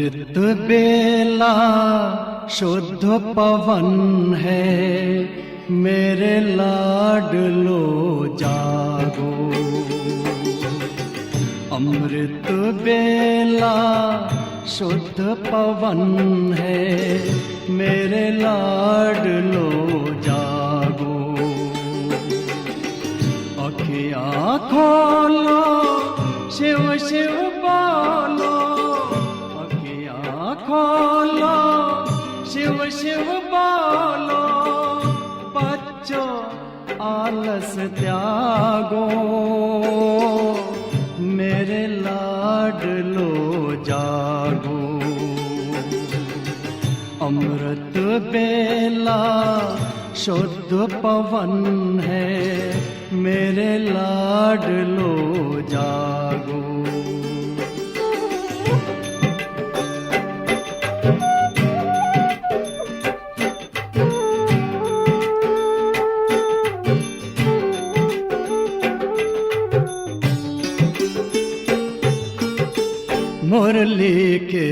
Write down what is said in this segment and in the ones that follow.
अमृत बेला शुद्ध पवन है, मेरे लाडलो जागो। अमृत बेला शुद्ध पवन है, मेरे लाडलो जागो। अखियाँ खोलो शिव शिव बोलो, अखियाँ खोलो शिव शिव बोलो। बच्चों आलस त्यागो, मेरे लाडलो जागो। अमृत बेला शुद्ध पवन है, मेरे लाडलो जागो। मुरली के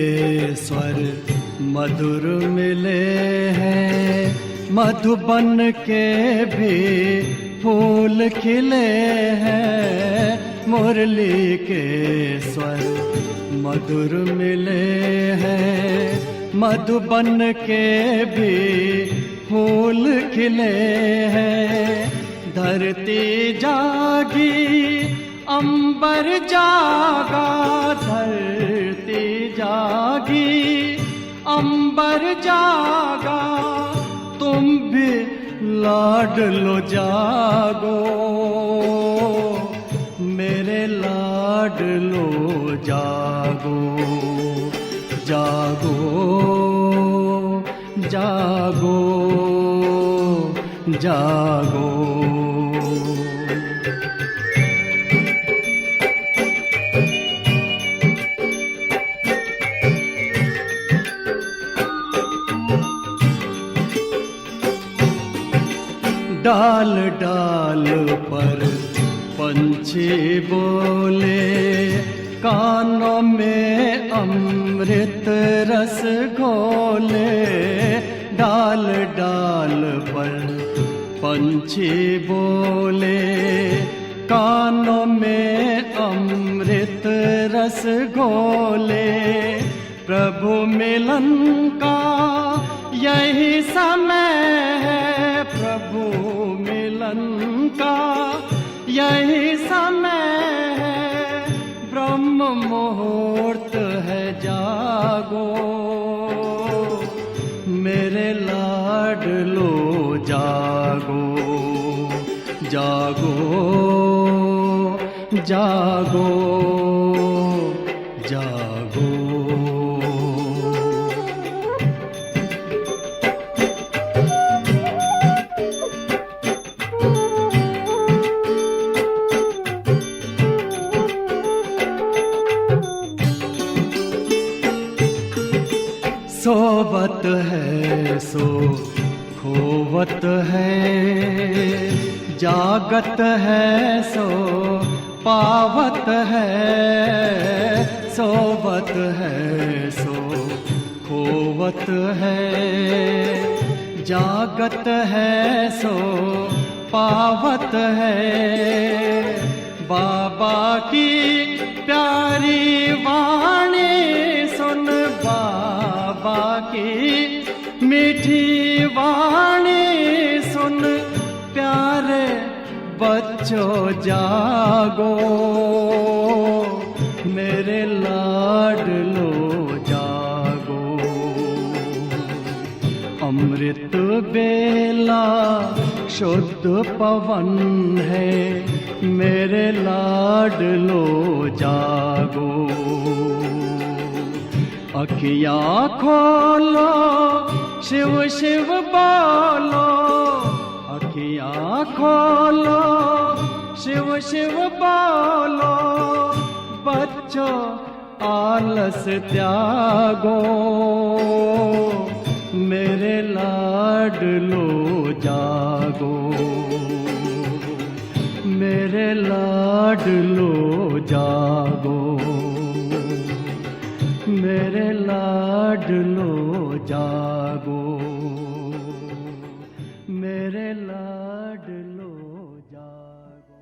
स्वर मधुर मिले हैं, मधुबन के भी फूल खिले हैं। मुरली के स्वर मधुर मिले हैं, मधुबन के भी फूल खिले हैं। धरती जागी अंबर जागा, धरती जागी अंबर जागा। तुम भी लाडलो जागो, मेरे लाडलो जागो। जागो जागो जागो। डाल डाल पर पंछी बोले, कानों में अमृत रस घोले। डाल डाल पर पंछी बोले, कानों में अमृत रस घोले। प्रभु मिलन का यही समय है, प्रभु मिलन का यही समय है। ब्रह्म मुहूर्त है जागो, मेरे लाडलो जागो। जागो जागो जागो। सोवत है सो खोवत है, जागत है सो पावत है। सोवत है सो खोवत है, जागत है सो पावत है। बाबा की प्यारी वाणी सुन, बाबा की मीठी वाणी सुन। प्यारे बच्चों जागो, मेरे लाडलो जागो। अमृत बेला शुद्ध पवन है, मेरे लाडलो जागो। अखियाँ खोलो शिव शिव बोलो, अखियाँ खोलो शिव शिव बोलो। बच्चों आलस त्यागो, मेरे लाडलो जागो। मेरे लाडलो जागो। मेरे लाडलो जागो, मेरे लाडलो जागो।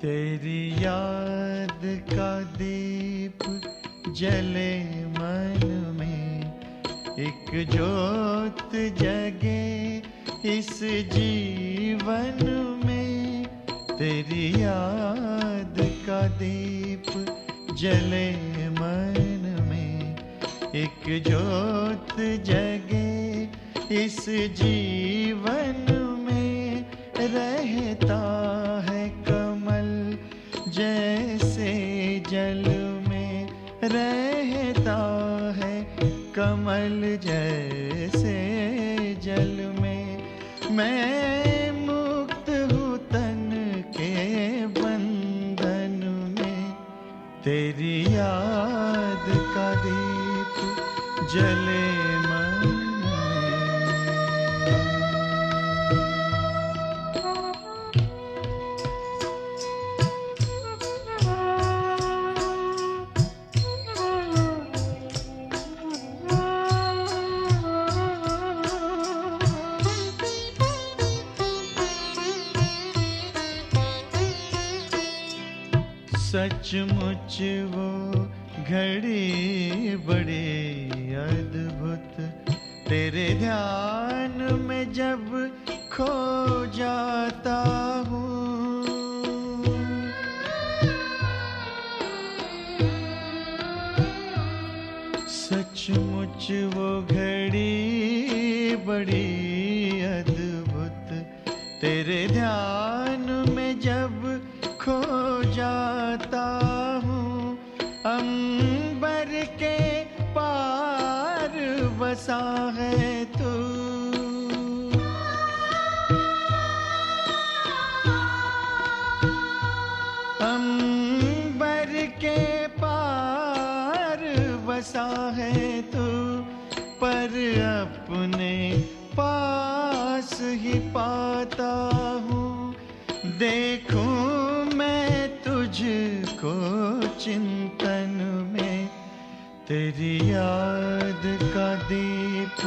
तेरी याद का दीप जले मन में, एक जोत जगे इस जीवन में। तेरी याद का दीप जले मन में, एक जोत जगे इस जीवन में। रहता है कमल जैसे जल में, रहता है कमल जैसे जल में। मैं मुक्त हूँ तन के बंधन में, तेरी याद का दीप जले मन में। सचमुच वो घड़ी बड़ी अद्भुत, तेरे ध्यान में जब खो जाता हूँ। सचमुच वो घड़ी बड़ी अद्भुत, तेरे ध्यान में जब खो जाता हूँ। अंबर के पार बसा है तू, अंबर के पार बसा है तू, पर अपने पास ही पाता हूँ। देखूं मैं तुझको चिंतन में, तेरी याद का दीप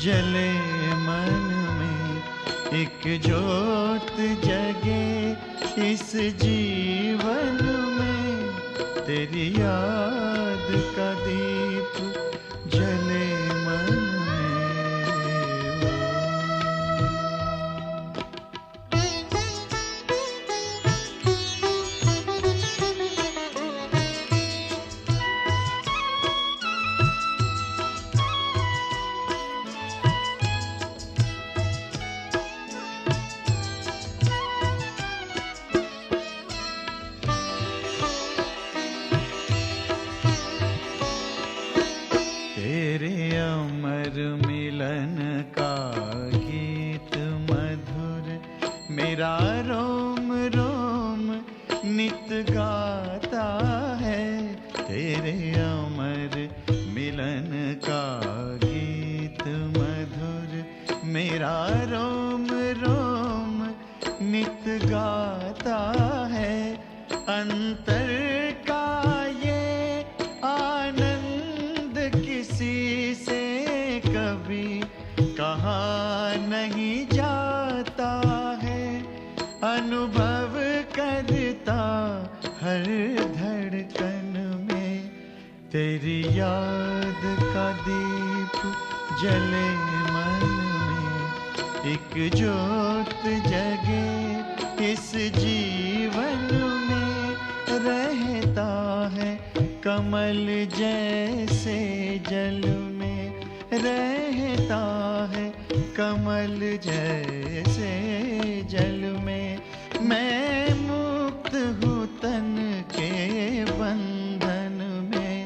जले मन में, एक जोत जगे इस जीवन में। तेरी याद का दीप जले मन में। तेरे अमर मिलन का गीत मधुर, मेरा रोम रोम नित गाता है। तेरे अमर मिलन का गीत मधुर, मेरा रोम रोम नित गाता है। अंतर का ये आनंद किसी से कभी कहा नहीं जाता है। अनुभव करता हर धड़कन में, तेरी याद का दीप जले मन में, एक जोत जगे इस जीवन में। रहता है कमल जैसे जल में, रहता है कमल जैसे जल में। मैं मुक्त हूँ तन के बंधन में,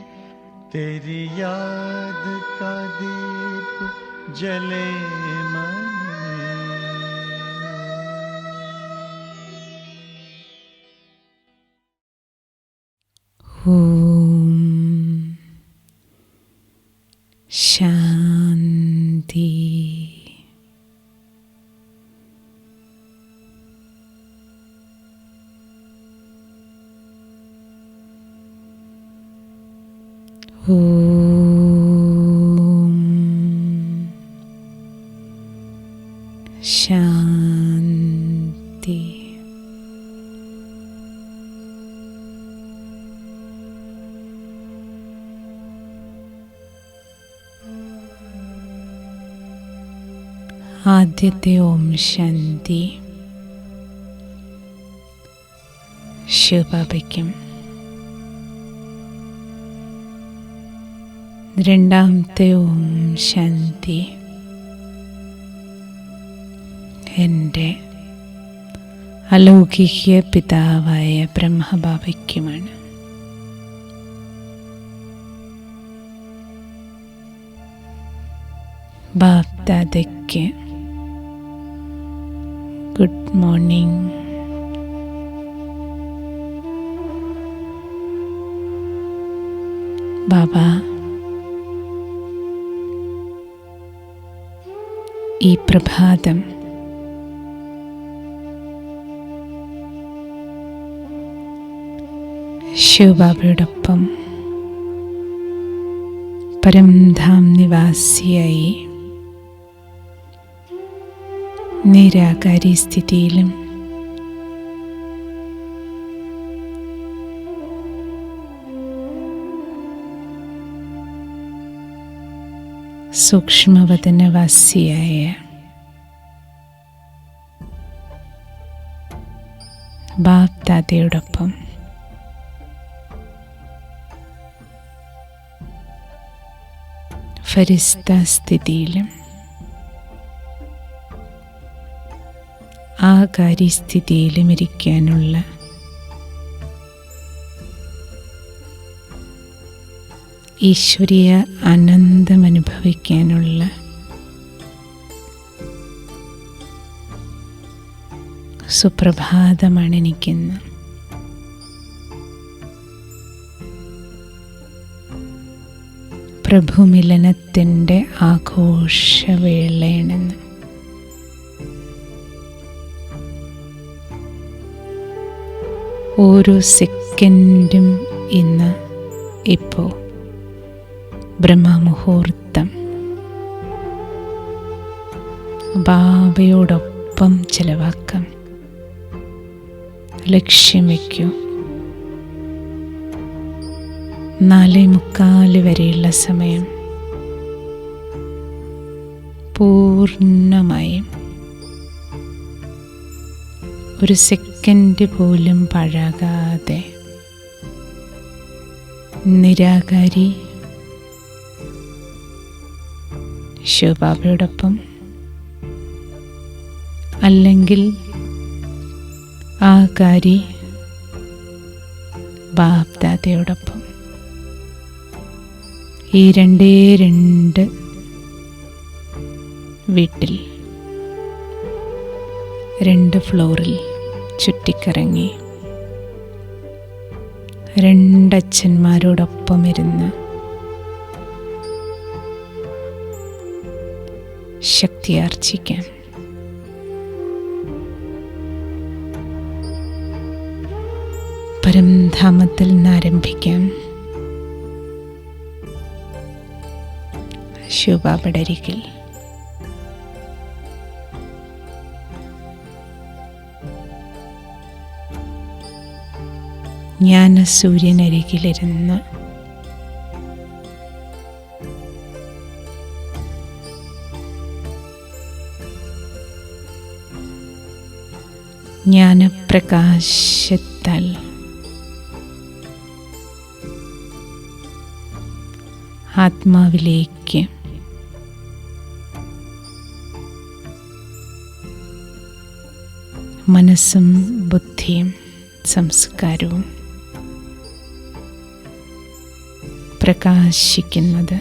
तेरी याद का दीप जले मन में। ओम शांति। ओम शांति। ആദ്യത്തെ ഓം ശാന്തി ശിവബാബയ്ക്കും, രണ്ടാമത്തെ ഓം ശാന്തി എൻ്റെ അലൗകിക പിതാവായ ബ്രഹ്മബാബയ്ക്കുമാണ്. ബാപ്ദാദയ്ക്ക് ഗുഡ് മോർണിംഗ്. ബാബ ഈ പ്രഭാതം ശിവബാബയോടൊപ്പം പരംധാം നിവാസിയായി നിരാകാരി സ്ഥിതിയിലും സൂക്ഷ്മവദനവാസിയായ ബാപ്ദാദയോടൊപ്പം ഫരിസ്ത സ്ഥിതിയിലും ആകാരി സ്ഥിതിയിലും ഇരിക്കാനുള്ള ഈശ്വരീയ ആനന്ദം അനുഭവിക്കാനുള്ള സുപ്രഭാതമാണ് എനിക്കിന്ന്. പ്രഭുമിലനത്തിൻ്റെ ആഘോഷവേളയാണെന്ന്. ഓരോ സെക്കൻഡും ഇന്ന് ഇപ്പോൾ ബ്രഹ്മമുഹൂർത്തം ബാബയോടൊപ്പം ചെലവാക്കാം. ലക്ഷ്യം വയ്ക്കൂ. 4:45 വരെയുള്ള സമയം പൂർണ്ണമായും ഒരു സെക്കൻഡ് പോലും പാഴാകാതെ നിരാകാരി ശിവബാബയോടൊപ്പം അല്ലെങ്കിൽ ആകാരി ബാപ്ദാദയോടൊപ്പം ഈ രണ്ട് വീട്ടിൽ 2 ഫ്ലോറിൽ ചുറ്റിക്കറങ്ങി 2 അച്ഛന്മാരോടൊപ്പം ഇരുന്ന് ശക്തിയാർജിക്കാം. പരംധാമത്തിൽ നിന്ന് ആരംഭിക്കാം. ശിവബാബയുടെ അരികിൽ ജ്ഞാനസൂര്യനരികിലിരുന്ന് ജ്ഞാനപ്രകാശത്താൽ ആത്മാവിലേക്ക് മനസ്സും ബുദ്ധിയും സംസ്കാരവും പ്രകാശിക്കുന്നത്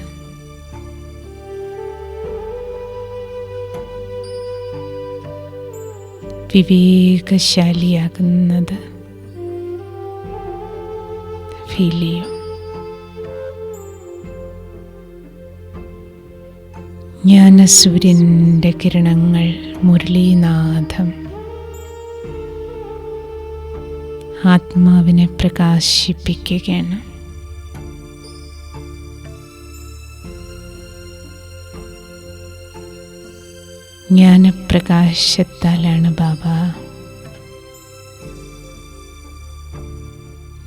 വിവേകശാലിയാകുന്നത് ഫീൽ ചെയ്യും. ജ്ഞാനസൂര്യൻ്റെ കിരണങ്ങൾ മുരളീനാഥം ആത്മാവിനെ പ്രകാശിപ്പിക്കുകയാണ്. ജ്ഞാനപ്രകാശത്താലാണ് ബാബ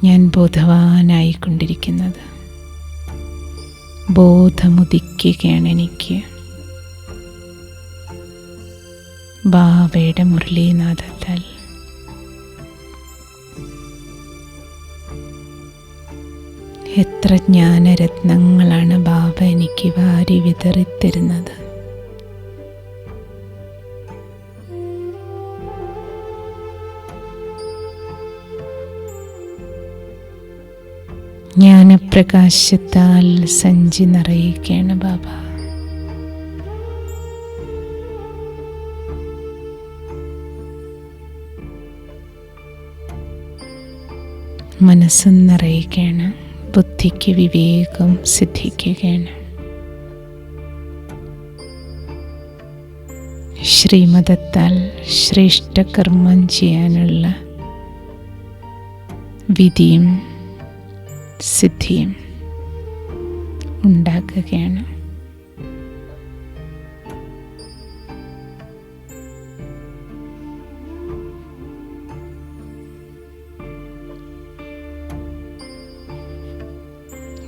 ഞാൻ ബോധവാനായിക്കൊണ്ടിരിക്കുന്നത്. ബോധമുദിക്കുകയാണ് എനിക്ക്. ബാബയുടെ മുരളീനാദത്താൽ എത്ര ജ്ഞാനരത്നങ്ങളാണ് ബാബ എനിക്ക് വാരി വിതറിത്തരുന്നത്. ജ്ഞാനപ്രകാശത്താൽ സഞ്ചി നിറയുകയാണ് ബാബ. മനസ്സും നിറയുകയാണ്, ബുദ്ധിക്ക് വിവേകം സിദ്ധിക്കുകയാണ്. ശ്രീമതത്താൽ ശ്രേഷ്ഠകർമ്മം ചെയ്യാനുള്ള വിധിയും സിദ്ധിയും ഉണ്ടാക്കുകയാണ്.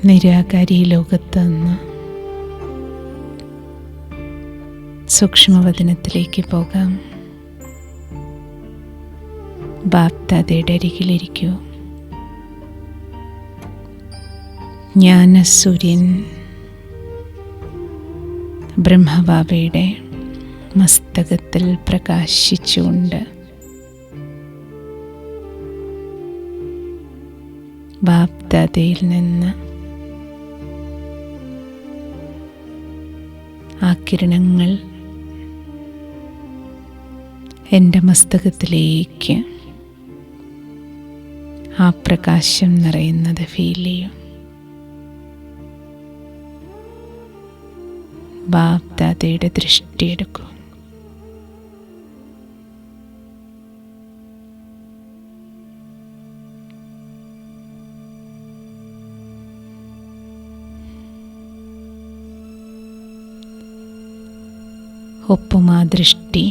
നിരാകാരി ലോകത്ത് നിന്ന് സൂക്ഷ്മവതനത്തിലേക്ക് പോകാം. ബാപ്ദാദയുടെ അരികിലിരിക്കൂ. ജ്ഞാനസൂര്യൻ ബ്രഹ്മബാബയുടെ മസ്തകത്തിൽ പ്രകാശിച്ചുകൊണ്ട് ബാപ്ദാദയിൽ നിന്ന് ആ കിരണങ്ങൾ എൻ്റെ മസ്തകത്തിലേക്ക് ആ പ്രകാശം നിറയുന്നത് ഫീൽ ചെയ്യും. ബാപ്ദാദയുടെ ദൃഷ്ടിയെടുക്കൂ. ഒപ്പം ആ ദൃഷ്ടി,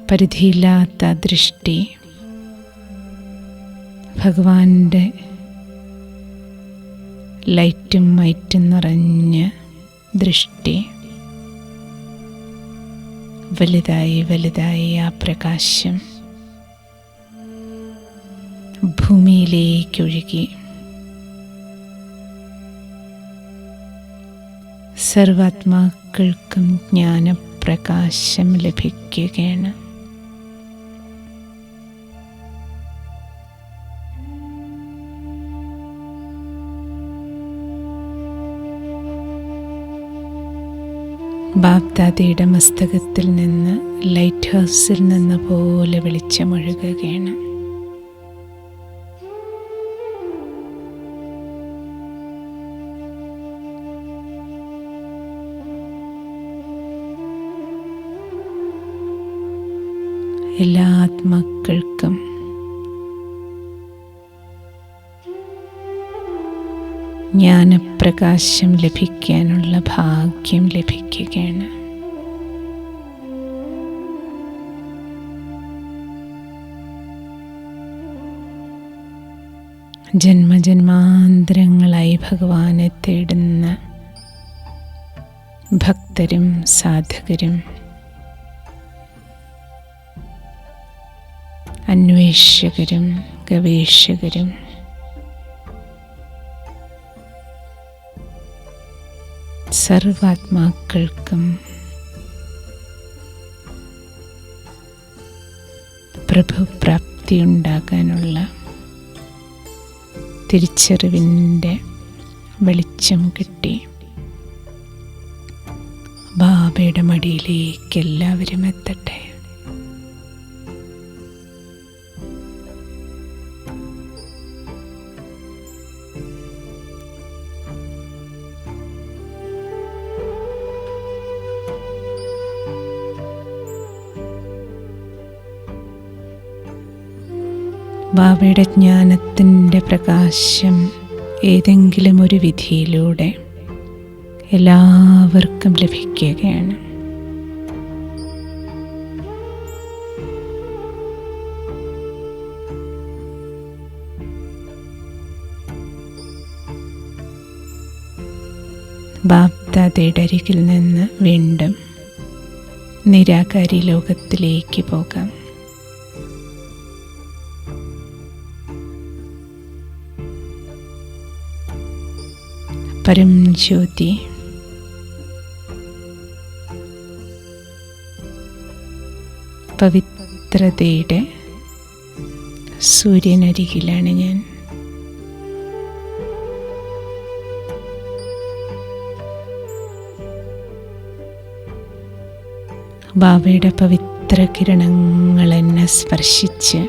പരിധിയില്ലാത്ത ദൃഷ്ടി, ഭഗവാന്റെ ലൈറ്റും മൈറ്റും നിറഞ്ഞ ദൃഷ്ടി വലുതായി വലുതായി ആ പ്രകാശം ഭൂമിയിലേക്കൊഴുകി സർവാത്മാക്കൾക്കും ജ്ഞാനപ്രകാശം ലഭിക്കുകയാണ്. ബാപ്ദാദയുടെ മസ്തകത്തിൽ നിന്ന് ലൈറ്റ് ഹൗസിൽ നിന്ന് പോലെ വെളിച്ചമൊഴുകുകയാണ്. എല്ലാ ആത്മാക്കൾക്കും ജ്ഞാനപ്രകാശം ലഭിക്കാനുള്ള ഭാഗ്യം ലഭിക്കുകയാണ്. ജന്മജന്മാന്തരങ്ങളായി ഭഗവാനെ തേടുന്ന ഭക്തരും സാധകരും അന്വേഷകരും ഗവേഷകരും സർവാത്മാക്കൾക്കും പ്രഭുപ്രാപ്തി ഉണ്ടാകാനുള്ള തിരിച്ചറിവിൻ്റെ വെളിച്ചം കിട്ടി ബാബയുടെ മടിയിലേക്ക് എല്ലാവരും എത്തട്ടെ. ബാബയുടെ ജ്ഞാനത്തിൻ്റെ പ്രകാശം ഏതെങ്കിലും ഒരു വിധിയിലൂടെ എല്ലാവർക്കും ലഭിക്കുകയാണ്. ബാപ്ദാദയുടെ അരികിൽ നിന്ന് വീണ്ടും നിരാകാരി ലോകത്തിലേക്ക് പോകാം. പരം ജ്യോതി പവിത്രതയുടെ സൂര്യനരികിലാണ് ഞാൻ. ബാബയുടെ പവിത്ര കിരണങ്ങൾ എന്നെ സ്പർശിച്ച്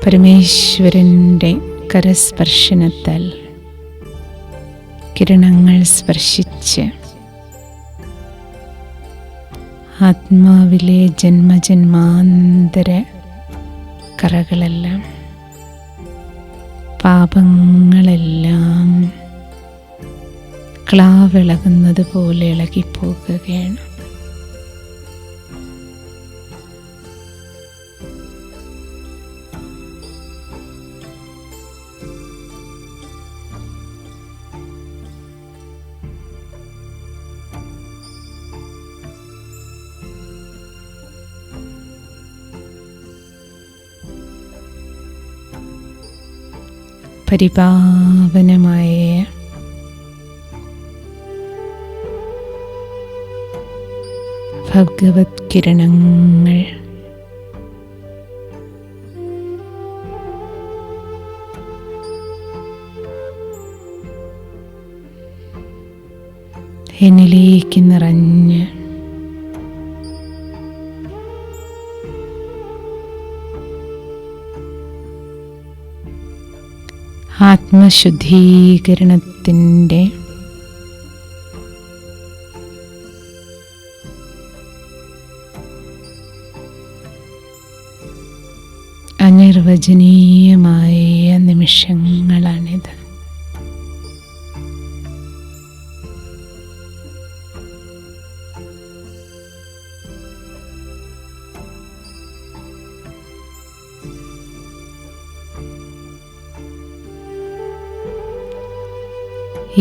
പരമേശ്വരൻ്റെ കരസ്പർശനത്താൽ കിരണങ്ങൾ സ്പർശിച്ച് ആത്മാവിലെ ജന്മജന്മാന്തര കറകളെല്ലാം, പാപങ്ങളെല്ലാം ക്ലാവിളകുന്നത് പോലെ ഇളകിപ്പോകുകയാണ്. പരിപാവനമായ ഭഗവത് കിരണങ്ങൾ എന്നിലേക്ക് നിറഞ്ഞ് ആത്മശുദ്ധീകരണത്തിൻ്റെ അനിർവചനീയമായ നിമിഷങ്ങളാണിത്.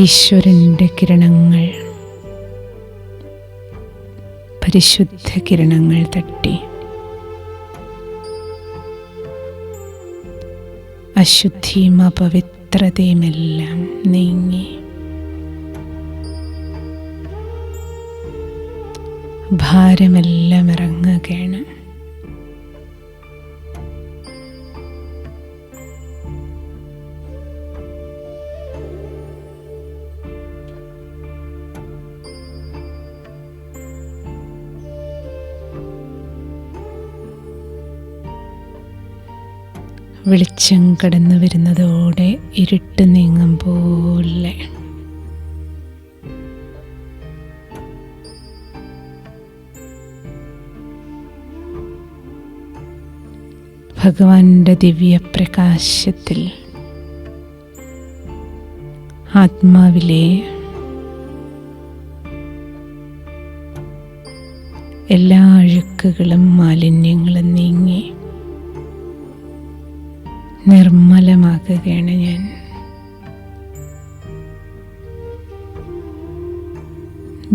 ഈശ്വരൻ്റെ കിരണങ്ങൾ, പരിശുദ്ധ കിരണങ്ങൾ തട്ടി അശുദ്ധിയും അപവിത്രതയുമെല്ലാം നീങ്ങി ഭാരമെല്ലാം ഇറങ്ങുകയാണ്. വെളിച്ചം കടന്നു വരുന്നതോടെ ഇരുട്ട് നീങ്ങും പോലെ ഭഗവാന്റെ ദിവ്യപ്രകാശത്തിൽ ആത്മാവിലെ എല്ലാ അഴുക്കുകളും മാലിന്യങ്ങളും നീങ്ങി നിർമ്മലമാകുകയാണ് ഞാൻ.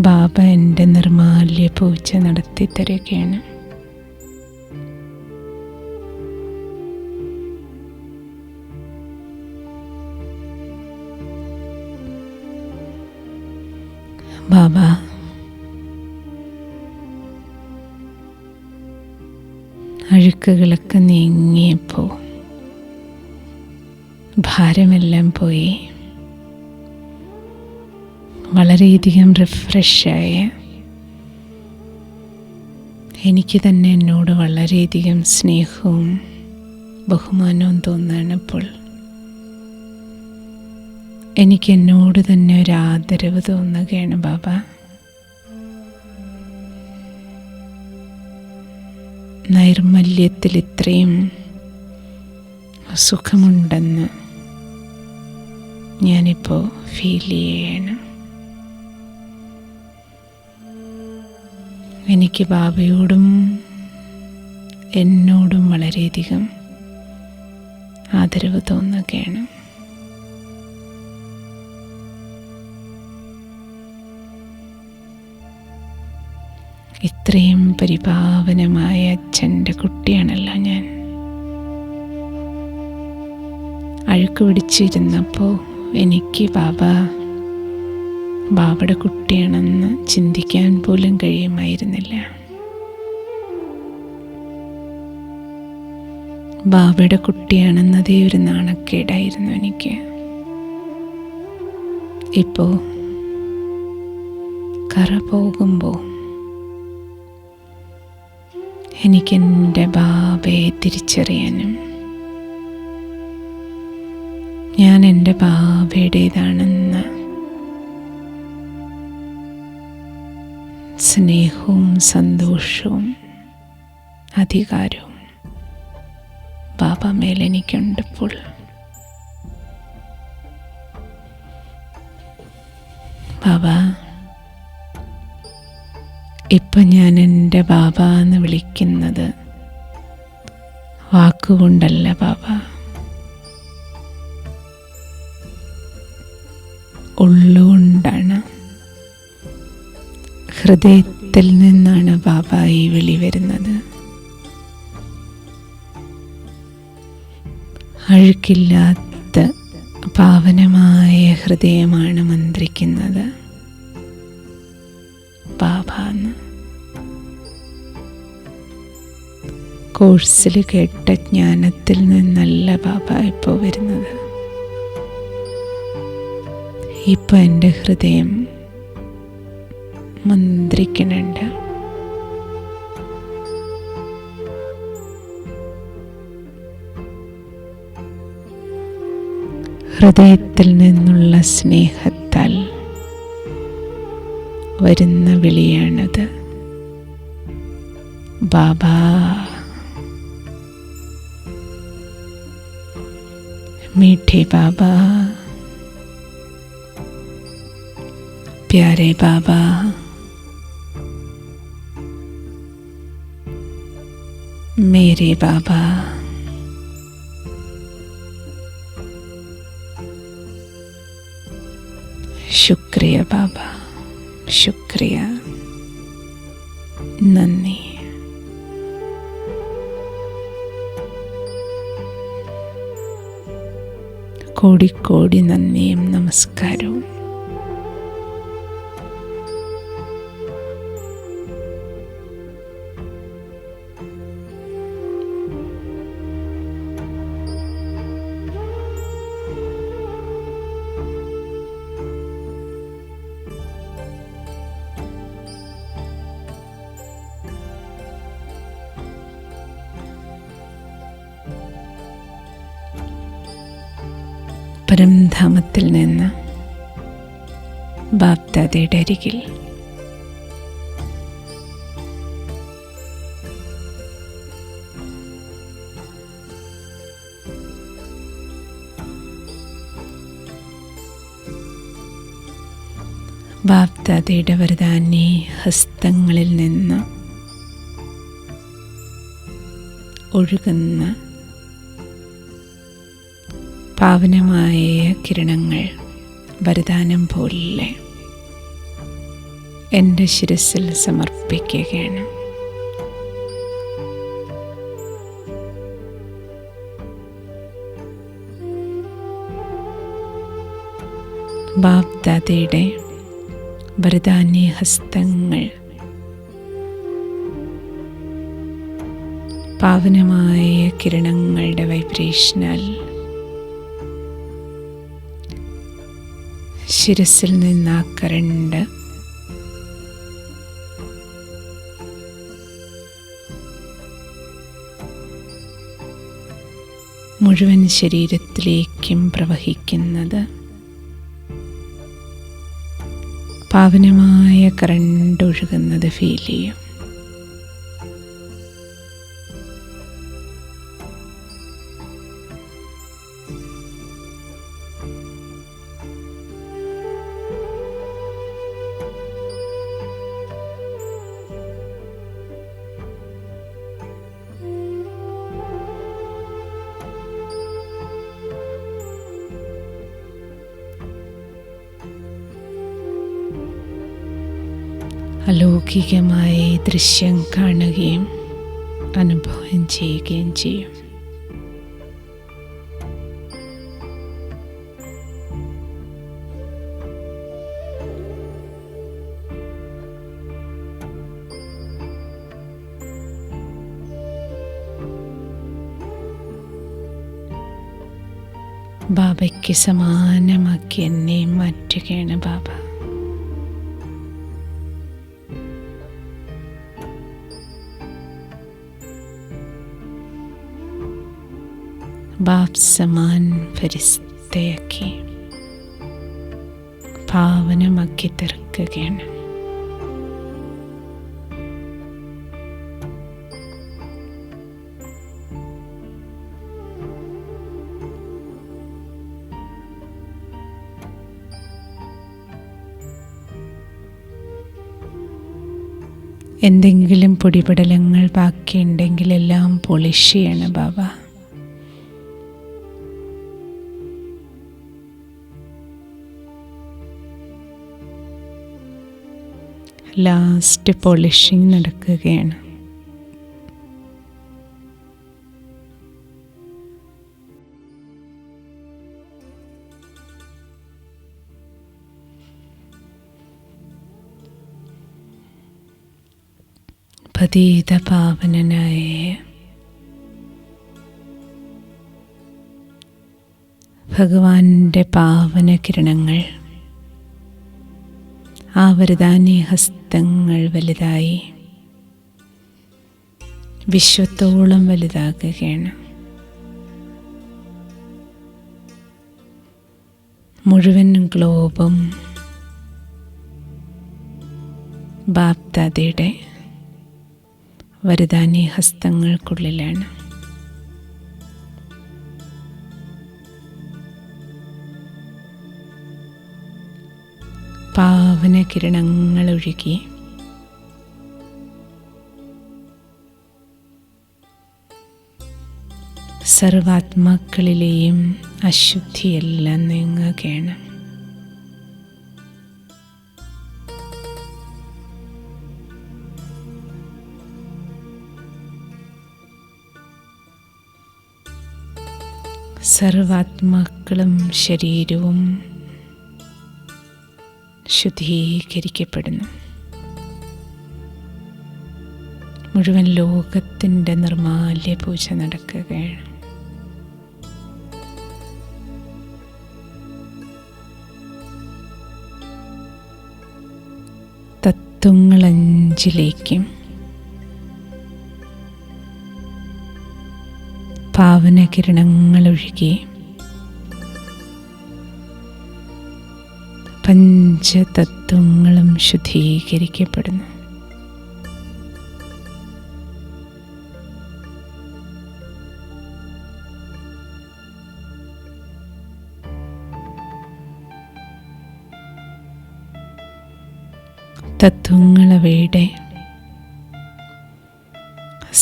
ബാബ എൻ്റെ നിർമാല്യ പൂജ നടത്തി തരികയാണ്. ബാബ അഴുക്കുകളൊക്കെ നീങ്ങിയപ്പോൾ ഭാരമെല്ലാം പോയി വളരെയധികം റിഫ്രഷായ എനിക്ക് തന്നെ എന്നോട് വളരെയധികം സ്നേഹവും ബഹുമാനവും തോന്നുകയാണിപ്പോൾ. എനിക്ക് എന്നോട് തന്നെ ഒരു ആദരവ് തോന്നുകയാണ് ബാബ. നൈർമല്യത്തിൽ ഇത്രയും സുഖമുണ്ടെന്ന് ഞാനിപ്പോൾ ഫീൽ ചെയ്യണം. എനിക്ക് ബാബയോടും എന്നോടും വളരെയധികം ആദരവ് തോന്നുകയാണ്. ഇത്രയും പരിപാവനമായ അച്ഛൻ്റെ കുട്ടിയാണല്ലോ ഞാൻ. അഴുക്ക് പിടിച്ചിരുന്നപ്പോൾ എനിക്ക് ബാബയുടെ കുട്ടിയാണെന്ന് ചിന്തിക്കാൻ പോലും കഴിയുമായിരുന്നില്ല. ബാബയുടെ കുട്ടിയാണെന്നതേ ഒരു നാണക്കേടായിരുന്നു എനിക്ക്. ഇപ്പോൾ കറ പോകുമ്പോൾ എനിക്കെൻ്റെ ബാബയെ തിരിച്ചറിയാനും ഞാൻ എൻ്റെ ബാബയുടേതാണെന്ന് സ്നേഹവും സന്തോഷവും അധികാരവും ബാബ മേലെനിക്കുണ്ടിപ്പോൾ. ബാബ, ഇപ്പം ഞാൻ എൻ്റെ ബാബ എന്ന് വിളിക്കുന്നത് വാക്കുകൊണ്ടല്ല ബാബ, ഉള്ളുകൊണ്ടാണ്. ഹൃദയത്തിൽ നിന്നാണ് ബാബ ഈ വിളി വരുന്നത്. അഴുക്കില്ലാത്ത പാവനമായ ഹൃദയമാണ് മന്ത്രിക്കുന്നത് ബാബ എന്ന്. കോഴ്സിൽ കേട്ട ജ്ഞാനത്തിൽ നിന്നല്ല ബാബ ഇപ്പോൾ വരുന്നത്. ഇപ്പം എൻ്റെ ഹൃദയം മന്ത്രിക്കുന്നുണ്ട്. ഹൃദയത്തിൽ നിന്നുള്ള സ്നേഹത്താൽ വരുന്ന വിളിയാണത്. ബാബാ, मीठे बाबा, प्यारे बाबा, मेरे बाबा, शुक्रिया बाबा, शुक्रिया, नन्ही. കോടിക്കോടി നന്ദിയും നമസ്കാരവും. പരംധാമത്തിൽ നിന്ന് ബാപ്ദാദയുടെ അരികിൽ ബാപ്ദാദയുടെ വരദാനി ഹസ്തങ്ങളിൽ നിന്ന് ഒഴുകുന്ന പാവനമായ കിരണങ്ങൾ വരദാനം പോലെ എൻ്റെ ശിരസിൽ സമർപ്പിക്കുകയാണ്. ബാപ്ദാദയുടെ വരദാനി ഹസ്തങ്ങൾ പാവനമായ കിരണങ്ങളുടെ വൈബ്രേഷനാൽ ശിരസിൽ നിന്ന് ആ കരണ്ട് മുഴുവൻ ശരീരത്തിലേക്കും പ്രവഹിക്കുന്നത് പാവനമായ കറണ്ട് ഒഴുകുന്നത് ഫീൽ ചെയ്യും. അലൗകികമായ ഈ ദൃശ്യം കാണുകയും അനുഭവം ചെയ്യുകയും ചെയ്യും. ബാബയ്ക്ക് സമാനമാക്കി എന്നെ മാറ്റുകയാണ് ബാബ. ബാബ് സമാൻ ഫരിസ്തയാക്കി പാവനമാക്കി തീർക്കുകയാണ്. എന്തെങ്കിലും പൊടിപടലങ്ങൾ ബാക്കിയുണ്ടെങ്കിൽ എല്ലാം പോളിഷ് ചെയ്യണം ബാബ. ലാസ്റ്റ് പോളിഷിങ് നടക്കുകയാണ്. പതീത പാവനനായ ഭഗവാന്റെ പാവന കിരണങ്ങൾ, ആ വരദാനി ഹസ്തങ്ങൾ വലുതായി വിശ്വത്തോളം വലുതാകുകയാണ്. മുഴുവൻ ഗ്ലോബും ബാപ്ദാദയുടെ വരദാനി ഹസ്തങ്ങൾക്കുള്ളിലാണ്. പാവന കിരണങ്ങളൊഴുകി സർവാത്മാക്കളിലെയും അശുദ്ധിയെല്ലാം നീങ്ങുകയാണ്. സർവാത്മാക്കളും ശരീരവും ശുദ്ധീകരിക്കപ്പെടുന്നു. മുഴുവൻ ലോകത്തിൻ്റെ നിർമാല്യ പൂജ നടക്കുകയാണ്. തത്വങ്ങൾ 5ലേക്കും പാവനകിരണങ്ങളൊഴുകി പഞ്ചതത്വങ്ങളും ശുദ്ധീകരിക്കപ്പെടുന്നു. തത്വങ്ങളവയുടെ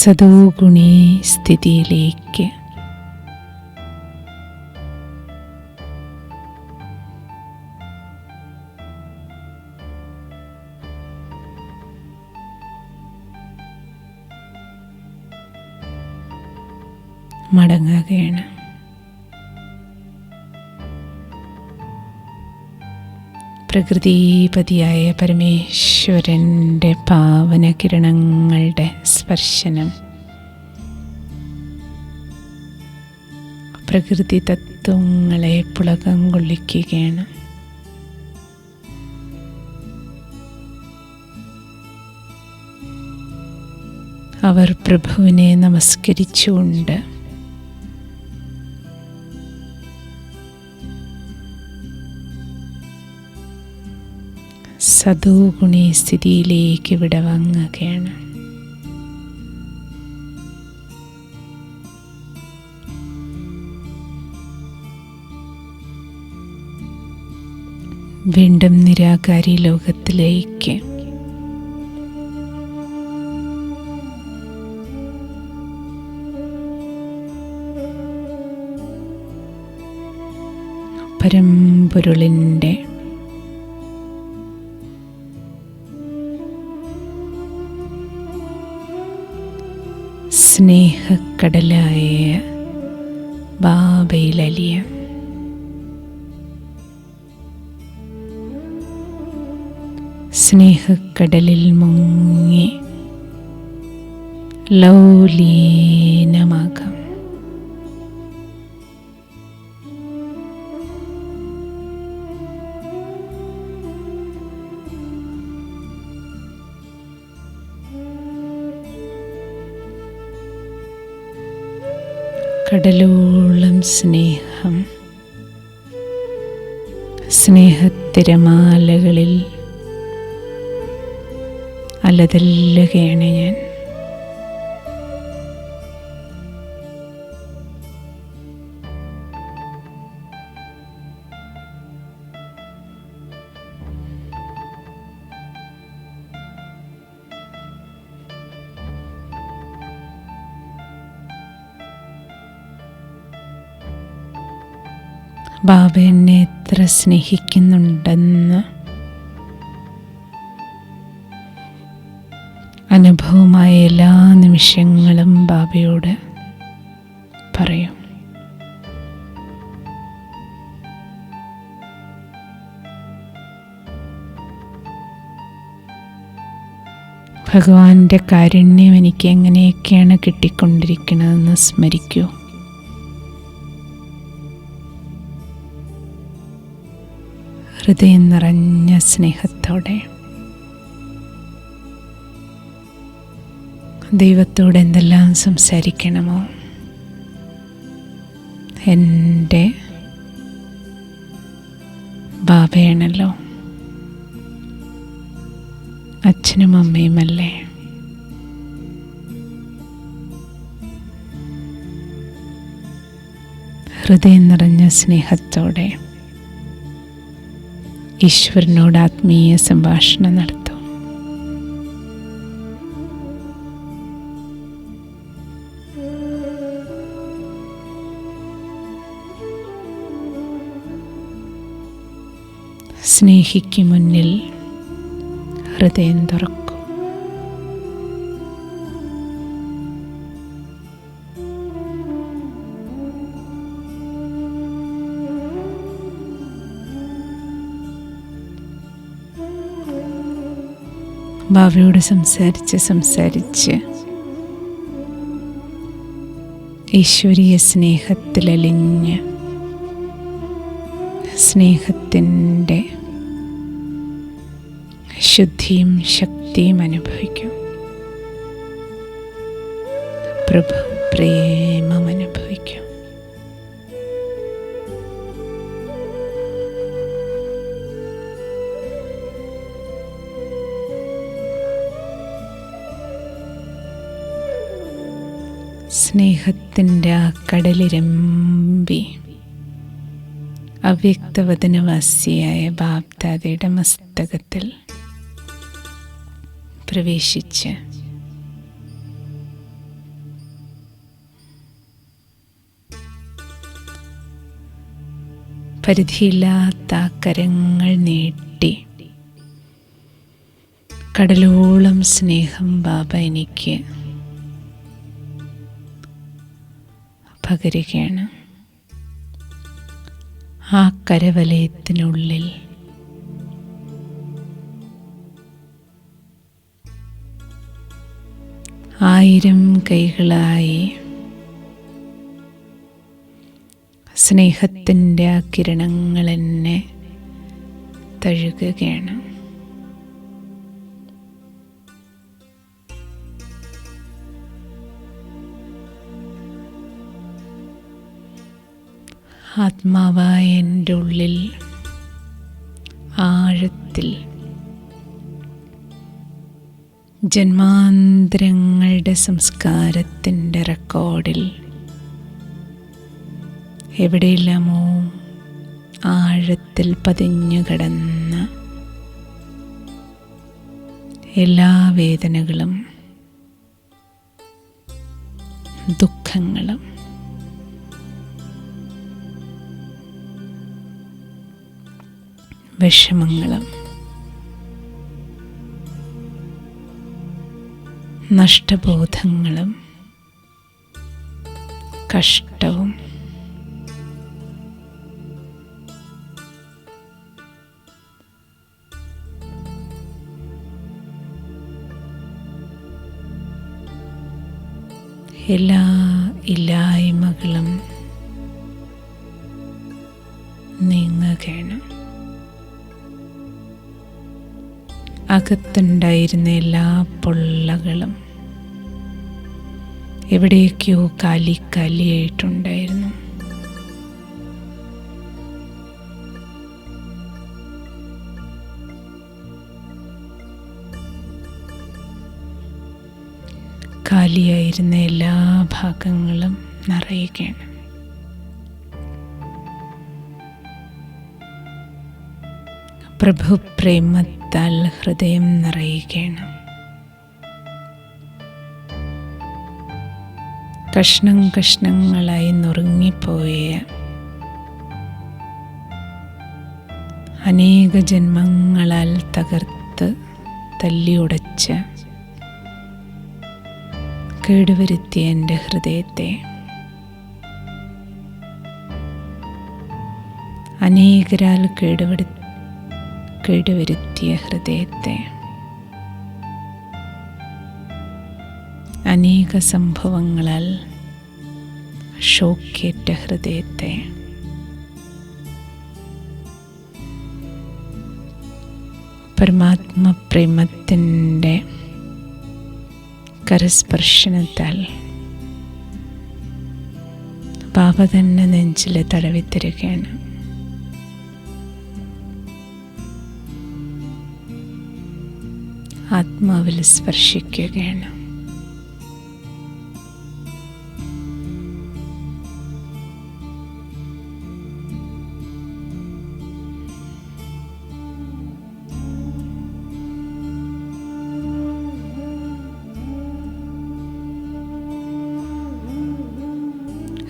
സദോഗുണീ സ്ഥിതിയിലേക്ക് മടങ്ങുകയാണ്. പ്രകൃതിപതിയായ പരമേശ്വരൻ്റെ പാവന കിരണങ്ങളുടെ സ്പർശനം പ്രകൃതി തത്വങ്ങളെ പുളകം കൊള്ളിക്കുകയാണ്. അവർ പ്രഭുവിനെ നമസ്കരിച്ചുകൊണ്ട് സദോഗുണി സ്ഥിതിയിലേക്ക് വിടവാങ്ങുകയാണ്. വീണ്ടും നിരാകാരി ലോകത്തിലേക്ക് പരമ്പൊരുളിൻ്റെ സ്നേഹക്കടലായ ബാബയിലലിയാം. സ്നേഹക്കടലിൽ മുങ്ങി ലൗലീനമാകാം. കടലോളം സ്നേഹം സ്നേഹത്തിരമാലകളിൽ അലതല്ലുകയാണ് ഞാൻ. ബാബ എന്നെ എത്ര സ്നേഹിക്കുന്നുണ്ടെന്ന് അനുഭവമായ എല്ലാ നിമിഷങ്ങളും ബാബയോട് പറയും. ഭഗവാന്റെ കാരുണ്യം എനിക്ക് എങ്ങനെയൊക്കെയാണ് കിട്ടിക്കൊണ്ടിരിക്കുന്നതെന്ന് സ്മരിക്കൂ. ഹൃദയം നിറഞ്ഞ സ്നേഹത്തോടെ ദൈവത്തോട് എന്തെല്ലാം സംസാരിക്കണമോ, എൻ്റെ ബാബയാണല്ലോ, അച്ഛനും അമ്മയുമല്ലേ, ഹൃദയം നിറഞ്ഞ സ്നേഹത്തോടെ ഈശ്വരനോട് ആത്മീയ സംഭാഷണം നടത്തും. സ്നേഹിക്ക് മുന്നിൽ ഹൃദയം തുറക്കും. ബാബയോട് സംസാരിച്ച് ഈശ്വരീയ സ്നേഹത്തിലലിഞ്ഞ് സ്നേഹത്തിൻ്റെ ശുദ്ധിയും ശക്തിയും അനുഭവിക്കും. പ്രഭു പ്രേമം അനുഭവിക്കും. സ്നേഹത്തിൻ്റെ ആ കടലിരമ്പി അവ്യക്തവദനവാസിയായ ബാബ്ദാദയുടെ മസ്തകത്തിൽ പ്രവേശിച്ച് പരിധിയില്ലാത്ത കരങ്ങൾ നീട്ടി കടലോളം സ്നേഹം ബാബ എനിക്ക് പകരുകയാണ്. ആ കരവലയത്തിനുള്ളിൽ ആയിരം കൈകളായി സ്നേഹത്തിൻ്റെ ആ കിരണങ്ങൾ എന്നെ തഴുകുകയാണ്. ആത്മാവായ എൻ്റെ ഉള്ളിൽ ആഴത്തിൽ ജന്മാന്തരങ്ങളുടെ സംസ്കാരത്തിൻ്റെ റെക്കോർഡിൽ എവിടെയെല്ലാമോ ആഴത്തിൽ പതിഞ്ഞു കിടന്ന എല്ലാ വേദനകളും ദുഃഖങ്ങളും വിഷമങ്ങളും നഷ്ടബോധങ്ങളും കഷ്ടവും എല്ലാ ഇല്ലായ്മകളും നീങ്ങുകയാണ്. അകത്തുണ്ടായിരുന്ന എല്ലാ പൊള്ളകളും എവിടേക്കോ കാലിയായിട്ടുണ്ടായിരുന്നു. കാലിയായിരുന്ന എല്ലാ ഭാഗങ്ങളും നിറയുകയാണ്. പ്രഭു പ്രേമത്താൽ ഹൃദയം നിറയുകയാണ്. കഷ്ണം കഷ്ണങ്ങളായി നുറുങ്ങിപ്പോയ അനേക ജന്മങ്ങളാൽ തകർത്ത് തല്ലിയുടച്ച കേടുവരുത്തിയ എൻ്റെ ഹൃദയത്തെ അനേകരാൽ കേടുവരുത്തിയ ഹൃദയത്തെ, അനേക സംഭവങ്ങളാൽ ഷോക്കേറ്റ ഹൃദയത്തെ പരമാത്മ പ്രേമത്തിൻ്റെ കരസ്പർശനത്താൽ ബാബ തന്നെ നെഞ്ചിൽ തടവിത്തരുകയാണ്. ആത്മാവിൽ സ്പർശിക്കുകയാണ്.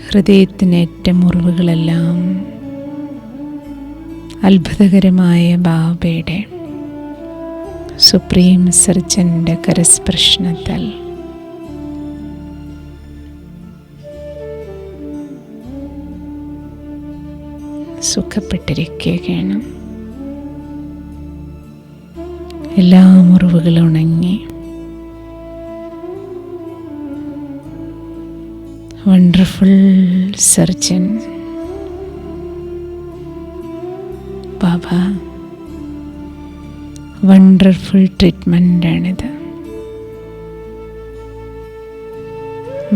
ഹൃദയത്തിനേറ്റ മുറിവുകളെല്ലാം അത്ഭുതകരമായ ബാബയുടെ സുപ്രീം സർജൻ്റെ കരസ്പർശനത്താൽ സുഖപ്പെട്ടിരിക്കുകയാണ്. എല്ലാ മുറിവുകളും ഉണങ്ങി വണ്ടർഫുൾ സർജൻ ബാബ വണ്ടർഫുൾ ട്രീറ്റ്മെൻ്റാണിത്.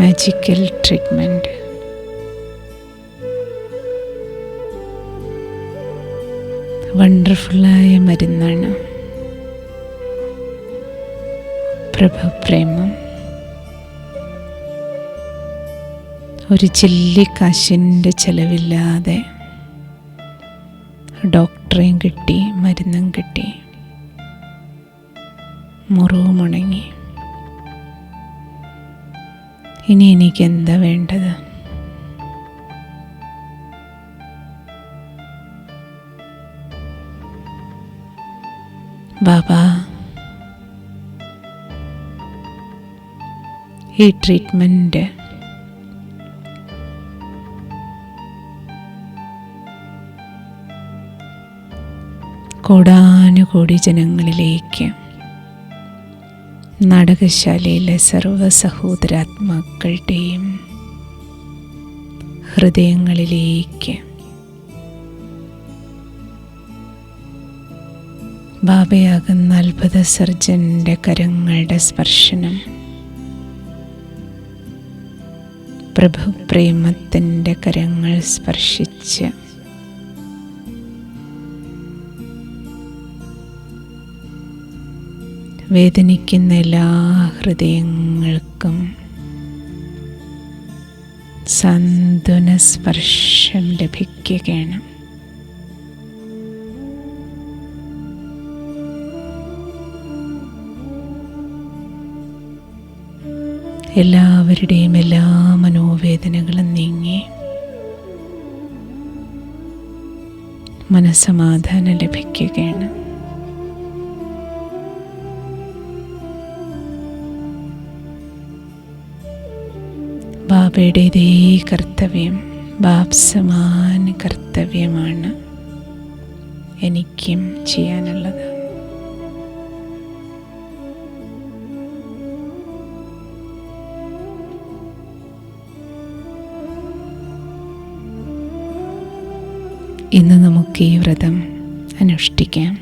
Magical treatment. വണ്ടർഫുള്ളായ മരുന്നാണ് പ്രഭുപ്രേമം. ഒരു ചില്ലിക്കാശിൻ്റെ ചെലവില്ലാതെ ഡോക്ടറെയും കിട്ടി, മരുന്നും കിട്ടി, മുറിവും ഉണങ്ങി. ഇനി എനിക്കെന്താ വേണ്ടത്? ബാബ ഈ ട്രീറ്റ്മെൻറ്റ് കോടാനുകോടി ജനങ്ങളിലേക്ക്, നാടകശാലയിലെ സർവ്വ സഹോദരാത്മാക്കളുടെയും ഹൃദയങ്ങളിലേക്ക് ബാബയാകുന്ന അത്ഭുത സർജൻ്റെ കരങ്ങളുടെ സ്പർശനം, പ്രഭുപ്രേമത്തിൻ്റെ കരങ്ങൾ സ്പർശിച്ച് വേദനിക്കുന്ന എല്ലാ ഹൃദയങ്ങൾക്കും സാന്ത്വന സ്പർശം ലഭിക്കുകയാണ്. എല്ലാവരുടെയും എല്ലാ മനോവേദനകളും നീങ്ങി മനസ്സമാധാനം ലഭിക്കുകയാണ്. ബാബ ബാബയുടെ ഇതേ കർത്തവ്യം ബാബ് സമാന കർത്തവ്യമാണ് എനിക്കും ചെയ്യാനുള്ളത്. ഇന്ന് നമുക്ക് ഈ വ്രതം അനുഷ്ഠിക്കാം.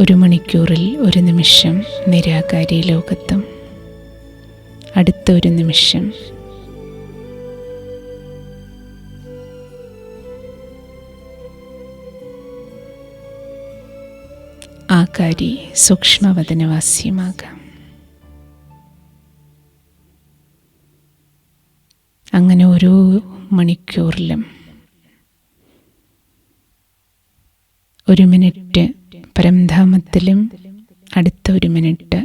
1 മണിക്കൂറിൽ 1 നിമിഷം നിരാകാരി ലോകത്തും അടുത്ത 1 നിമിഷം ആകാരി സൂക്ഷ്മവദനവാസ്യമാകാം. അങ്ങനെ ഓരോ മണിക്കൂറിലും 1 മിനിറ്റ് പരംധാമത്തിലും അടുത്ത 1 മിനിറ്റ്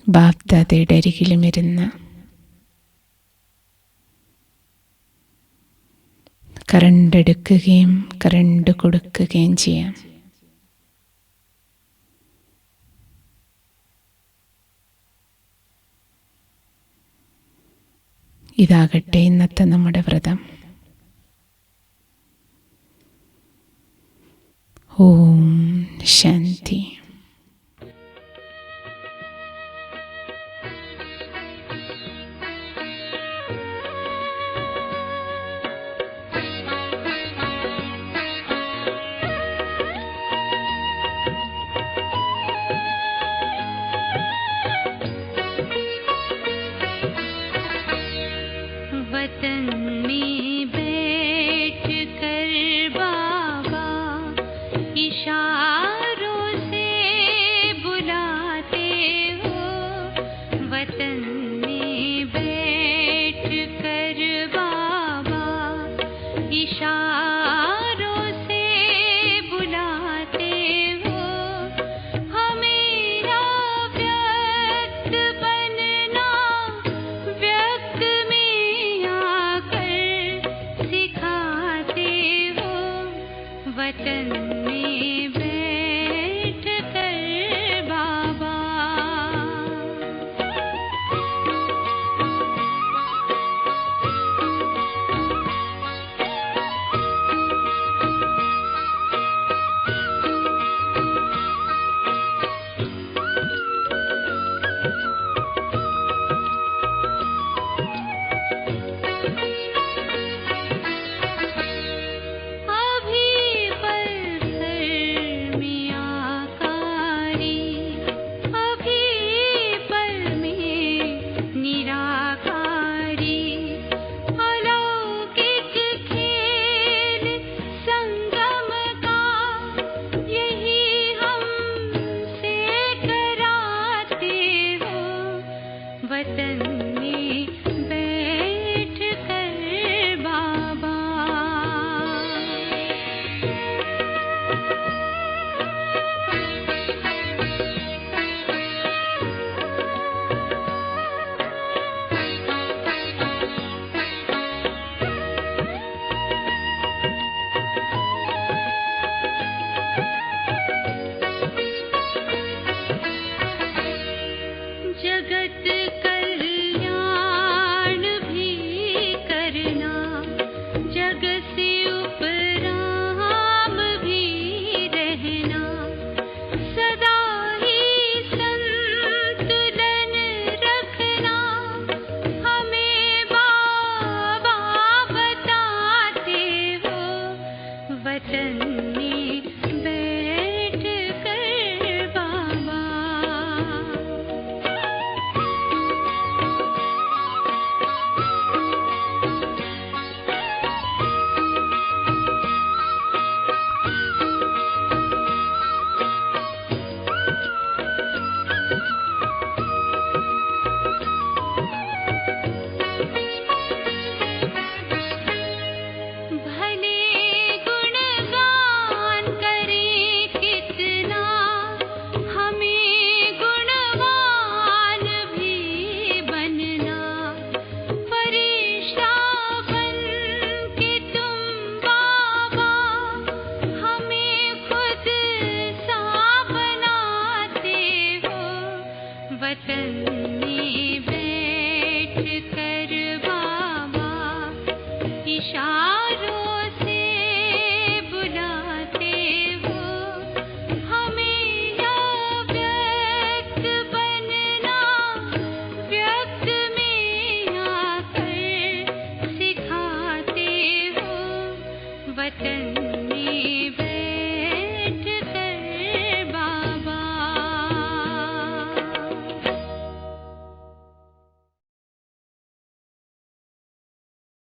ബാപ്ദാദയുടെ അരികിലും ഇരുന്ന് കറണ്ട് എടുക്കുകയും കറണ്ട് കൊടുക്കുകയും ചെയ്യാം. ഇതാകട്ടെ ഇന്നത്തെ നമ്മുടെ വ്രതം. ഓം ശാന്തി. वतन में बैठ कर बाबा इशारों से वतन